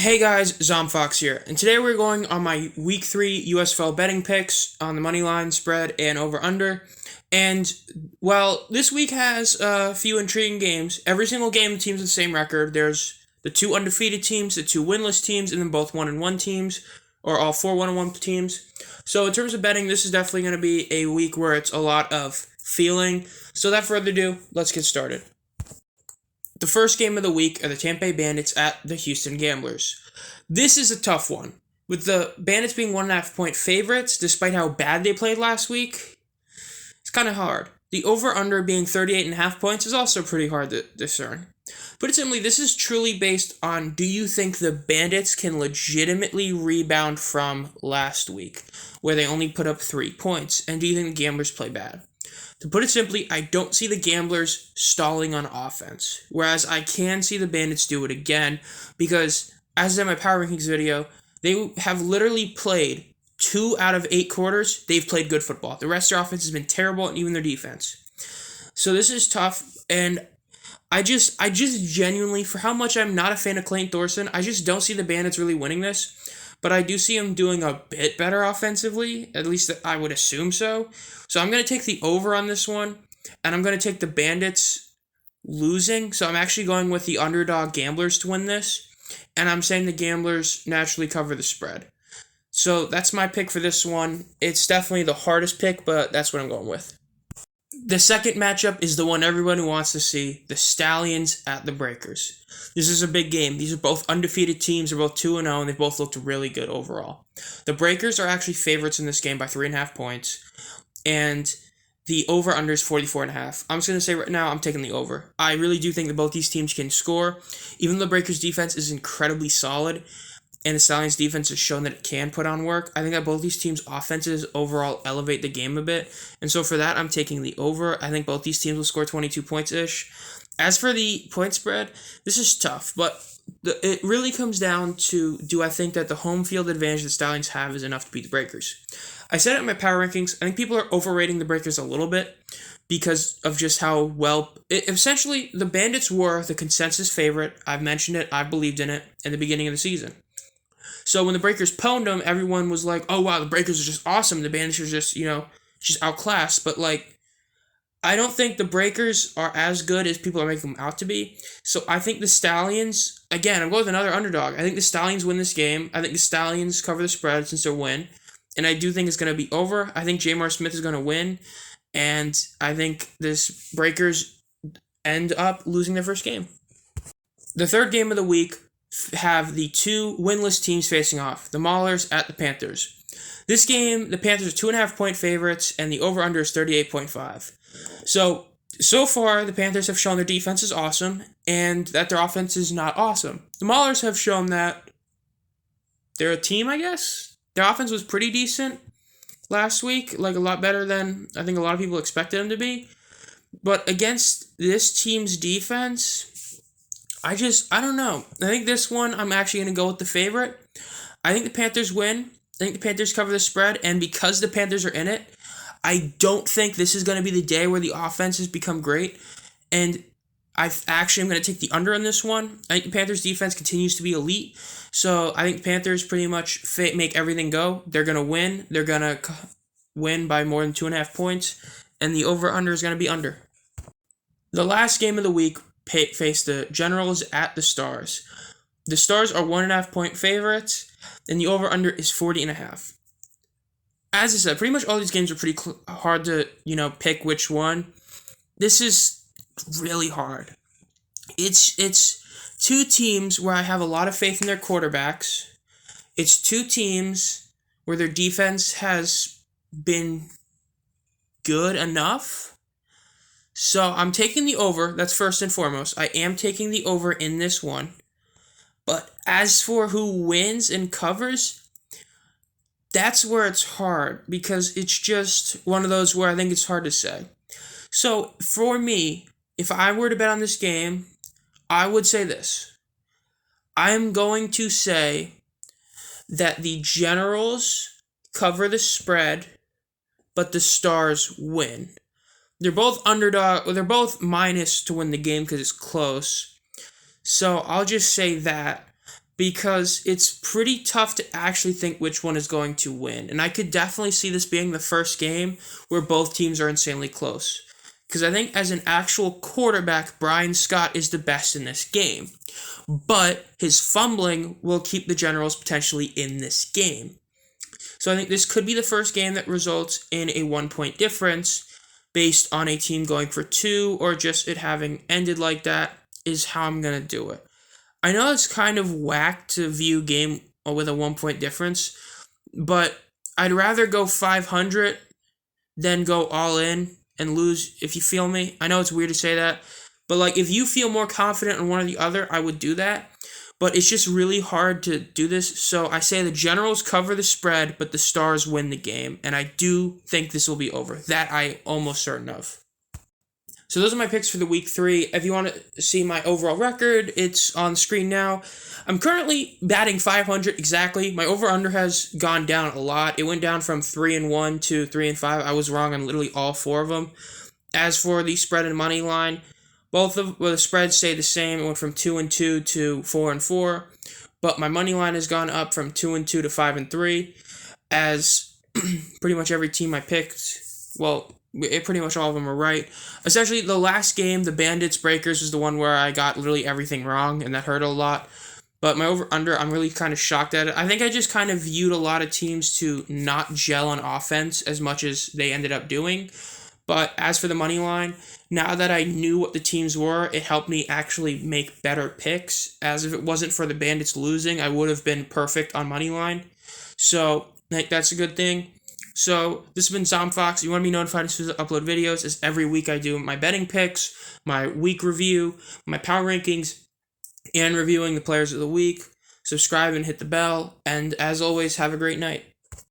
Hey guys, Zomfox here, and today we're going on my Week 3 USFL betting picks on the money line, spread, and over-under. And, well, this week has a few intriguing games. Every single game, the team's the same record. There's the two undefeated teams, the two winless teams, and then both 1-1 teams, or all four 1-1 teams. So in terms of betting, this is definitely going to be a week where it's a lot of feeling. So without further ado, let's get started. The first game of the week are the Tampa Bay Bandits at the Houston Gamblers. This is a tough one, with the Bandits being 1.5-point favorites, despite how bad they played last week. It's kind of hard. The over-under being 38.5 points is also pretty hard to discern. Put it simply, this is truly based on, do you think the Bandits can legitimately rebound from last week, where they only put up 3 points, and do you think the Gamblers play bad? To put it simply, I don't see the Gamblers stalling on offense, whereas I can see the Bandits do it again, because, as in my Power Rankings video, they have literally played 2 out of 8 quarters, they've played good football. The rest of their offense has been terrible, and even their defense. So this is tough, and I just genuinely, for how much I'm not a fan of Clayton Thorson, I just don't see the Bandits really winning this. But I do see them doing a bit better offensively, at least I would assume so. So I'm going to take the over on this one, and I'm going to take the Bandits losing. So I'm actually going with the underdog Gamblers to win this, and I'm saying the Gamblers naturally cover the spread. So that's my pick for this one. It's definitely the hardest pick, but that's what I'm going with. The second matchup is the one everyone wants to see, the Stallions at the Breakers. This is a big game. These are both undefeated teams. They're both 2-0, and they both looked really good overall. The Breakers are actually favorites in this game by 3.5 points, and the over-under is 44.5. I'm just going to say right now, I'm taking the over. I really do think that both these teams can score. Even though the Breakers' defense is incredibly solid, and the Stallions' defense has shown that it can put on work, I think that both these teams' offenses overall elevate the game a bit. And so for that, I'm taking the over. I think both these teams will score 22 points-ish. As for the point spread, this is tough, but it really comes down to, do I think that the home field advantage the Stallions have is enough to beat the Breakers? I said it in my Power Rankings. I think people are overrating the Breakers a little bit because of just how well... essentially, the Bandits were the consensus favorite. I've mentioned it. I believed in it at the beginning of the season. So when the Breakers pwned them, everyone was like, oh wow, the Breakers are just awesome. The Bandits are just, just outclassed. But I don't think the Breakers are as good as people are making them out to be. So I think the Stallions, again, I'm going with another underdog. I think the Stallions win this game. I think the Stallions cover the spread since they're win. And I do think it's going to be over. I think Jamar Smith is going to win. And I think this Breakers end up losing their first game. The third game of the week have the two winless teams facing off, the Maulers at the Panthers. This game, the Panthers are 2.5-point favorites, and the over-under is 38.5. So far, the Panthers have shown their defense is awesome, and that their offense is not awesome. The Maulers have shown that they're a team, I guess. Their offense was pretty decent last week, a lot better than I think a lot of people expected them to be. But against this team's defense, I don't know. I think this one, I'm actually going to go with the favorite. I think the Panthers win. I think the Panthers cover the spread. And because the Panthers are in it, I don't think this is going to be the day where the offenses become great. And I'm going to take the under on this one. I think the Panthers' defense continues to be elite. So I think the Panthers pretty much make everything go. They're going to win. They're going to win by more than 2.5 points. And the over-under is going to be under. The last game of the week face the Generals at the Stars. The Stars are 1.5-point favorites, and the over-under is 40.5. As I said, pretty much all these games are pretty hard to, pick which one. This is really hard. It's two teams where I have a lot of faith in their quarterbacks. It's two teams where their defense has been good enough. So I'm taking the over. That's first and foremost. I am taking the over in this one. But as for who wins and covers, that's where it's hard, because it's just one of those where I think it's hard to say. So for me, if I were to bet on this game, I would say this. I am going to say that the Generals cover the spread, but the Stars win. They're both underdog. They're both minus to win the game because it's close. So I'll just say that because it's pretty tough to actually think which one is going to win. And I could definitely see this being the first game where both teams are insanely close. Because I think as an actual quarterback, Brian Scott is the best in this game. But his fumbling will keep the Generals potentially in this game. So I think this could be the first game that results in a 1-point difference based on a team going for 2 or just it having ended like that is how I'm going to do it. I know it's kind of whack to view game with a 1-point difference, but I'd rather go 500 than go all in and lose, if you feel me. I know it's weird to say that, but like if you feel more confident in one or the other, I would do that. But it's just really hard to do this. So I say the Generals cover the spread, but the Stars win the game. And I do think this will be over. That I almost certain of. So those are my picks for the week 3. If you want to see my overall record, it's on screen now. I'm currently batting 500 exactly. My over-under has gone down a lot. It went down from 3-1 to 3-5. I was wrong on literally all 4 of them. As for the spread and money line, the spreads stay the same. It went from 2-2 to 4-4. But my money line has gone up from 2-2 to 5-3. As pretty much every team I picked, pretty much all of them are right. Essentially, the last game, the Bandits Breakers, is the one where I got literally everything wrong, and that hurt a lot. But my over-under, I'm really kind of shocked at it. I think I just kind of viewed a lot of teams to not gel on offense as much as they ended up doing. But as for the money line, now that I knew what the teams were, it helped me actually make better picks. As if it wasn't for the Bandits losing, I would have been perfect on money line. So, that's a good thing. So, this has been ZomFox. If you want to be notified as soon as I upload videos, as every week I do my betting picks, my week review, my power rankings, and reviewing the players of the week. Subscribe and hit the bell. And as always, have a great night.